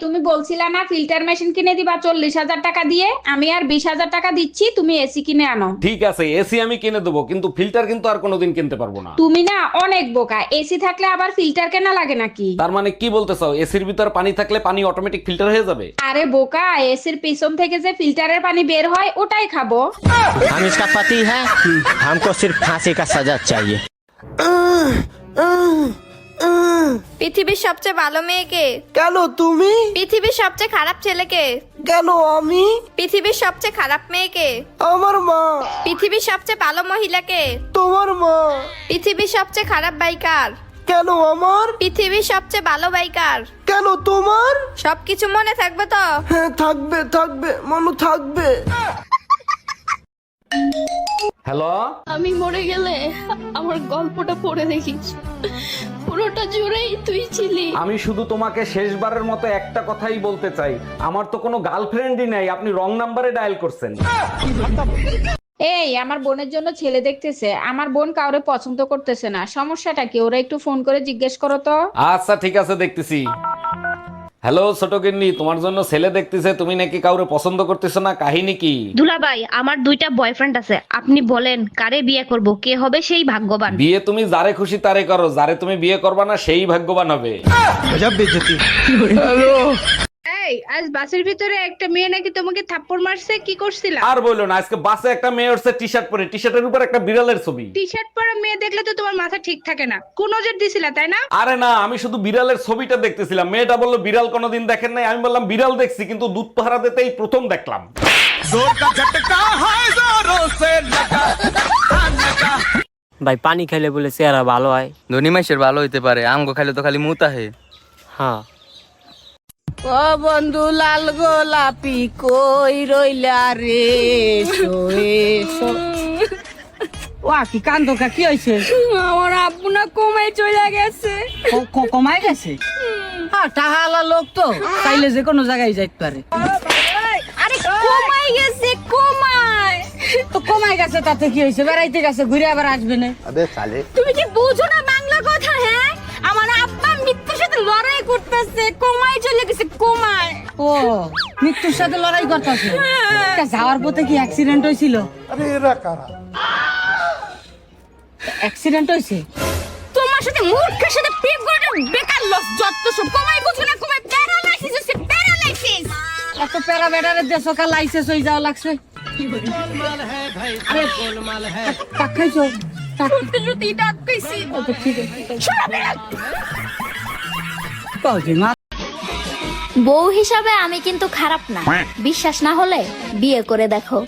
তুমি বলছিলা না ফিল্টার মেশিন কিনে দিবা 40,000 টাকা দিয়ে, আমি আর 20,000 টাকা দিচ্ছি, তুমি এসি কিনে আনো। ঠিক আছে, এসি আমি কিনে দেবো, কিন্তু ফিল্টার কিন্তু আর কোনোদিন কিনতে পারবো না। তুমি না অনেক বোকা, এসি থাকলে আবার ফিল্টার কেনা লাগে নাকি? তার মানে কি বলতে চাও, এসির ভিতর পানি থাকলে পানি অটোমেটিক ফিল্টার হয়ে যাবে? আরে বোকা, এসির পিছন থেকে যে ফিল্টারের পানি বের হয় ওটাই খাবো। हम इसका पति है, हमको सिर्फ फांसी का सजा चाहिए। পৃথিবীর সবচেয়ে ভালো মেয়েকে? কেন তুমি? পৃথিবীর সবচেয়ে খারাপ ছেলেকে? কেন আমি? পৃথিবীর সবচেয়ে খারাপ মেয়েকে? আমার মা। পৃথিবীর সবচেয়ে ভালো মহিলাকে? তোমার মা। পৃথিবীর সবচেয়ে খারাপ বাইকার? কেন আমার? পৃথিবীর সবচেয়ে ভালো বাইকার? কেন তোমার? সবকিছু মনে থাকবে তো? হ্যাঁ থাকবে থাকবে, মনে থাকবে। হ্যালো, আমি মরে গেলে আমার গল্পটা পড়ে দেখিস, পুরোটা জুড়েই তুই ছিলি। আমি শুধু তোমাকে শেষবারের মতো একটা কথাই বলতে চাই, আমার তো কোনো গার্লফ্রেন্ডই নাই, আপনি রং নাম্বারে ডায়াল করছেন। এই আমার বোনের জন্য ছেলে দেখতেছে, আমার বোন কাউরে পছন্দ করতেছে না, সমস্যাটা কি? ওরা একটু ফোন করে জিজ্ঞেস করো তো। আচ্ছা ঠিক আছে, দেখতেছি। হ্যালো ছোট গিন্নি, তোমার জন্য ছেলে দেখতেছে, তুমি নাকি কাউরে পছন্দ করতেছো না, কাহিনী কি? দুলাভাই, আমার 2টা বয়ফ্রেন্ড আছে, আপনি বলেন কারে বিয়ে করব, কে হবে সেই ভাগ্যবান? বিয়ে তুমি যারে খুশি তারে করো, যারে তুমি বিয়ে করবা না সেই ভাগ্যবান হবে। এই আজ বাসের ভিতরে একটা মেয়ে নাকি তোমাকে থাপ্পড় মারছে, কি করছিলা? আর বললো না, আজকে বাসে একটা মেয়ে উঠছে টি শার্ট পরে, টি শার্টের উপর একটা বিড়ালের ছবি। টি শার্ট পরা মেয়ে দেখলে তো তোমার মাথা ঠিক থাকে না, কোন নজর দিছিলা তাই না? আরে না, আমি শুধু বিড়ালের ছবিটা দেখতেছিলাম। মেয়েটা বললো বিড়াল কোনোদিন দেখেন নাই, আমি বললাম বিড়াল দেখছি, কিন্তু দুধ পাহারা দিতেই প্রথম দেখলাম। भाई पानी खाइले बोले চেহারা ভালো হয়। ধনী মাইশের ভালো হইতে পারে, আমগো খাইলে তো খালি মুতা হে। হ্যাঁ, ও বন্ধু লাল গোলাপি কই রইলা রে এসো। ওয়া কি কান্দোকা, কি হইছে? আমার আব্বু না কমে চলে গেছে। কমাই গেছে? হ্যাঁ টাহালা লোক তো, চাইলে যে কোনো জায়গায় যাইতে পারে। আরে কমাই গেছে, কমায়। তো কমাই গেছে তাতে কি হয়েছে? বেড়াইতে গেছে, ঘুরে আবার আসবে না। তুমি কি বুঝো না বাংলা কথা? হ্যাঁ, আমার আব্বা মৃত্যুর সাথে লড়াই করতেছে, কমাই চলে গেছে, কমায়। ও মৃত্যুর সাথে লড়াই করতেছে। যাওয়ার পথে কি অ্যাক্সিডেন্ট হয়েছিল? অ্যাক্সিডেন্ট হয়েছে? তোমার সাথে মূর্খের সাথে প্রেম করাটা বেকার লস, যত সব। কমাই বুঝো না, কমাই প্যারালাইসিস হচ্ছে, প্যারালাইসিস। এত প্যারা বেড়ারে দেশকা লাইসেন্স হয়ে যাওয়া লাগছে। টাক খাইছো? সত্যি সত্যি ডাক কইছি। ঠিক আছে। শোনা বেড়াল। বউ হিসাবে আমি কিন্তু খারাপ না, বিশ্বাস না হলে বিয়ে করে দেখো।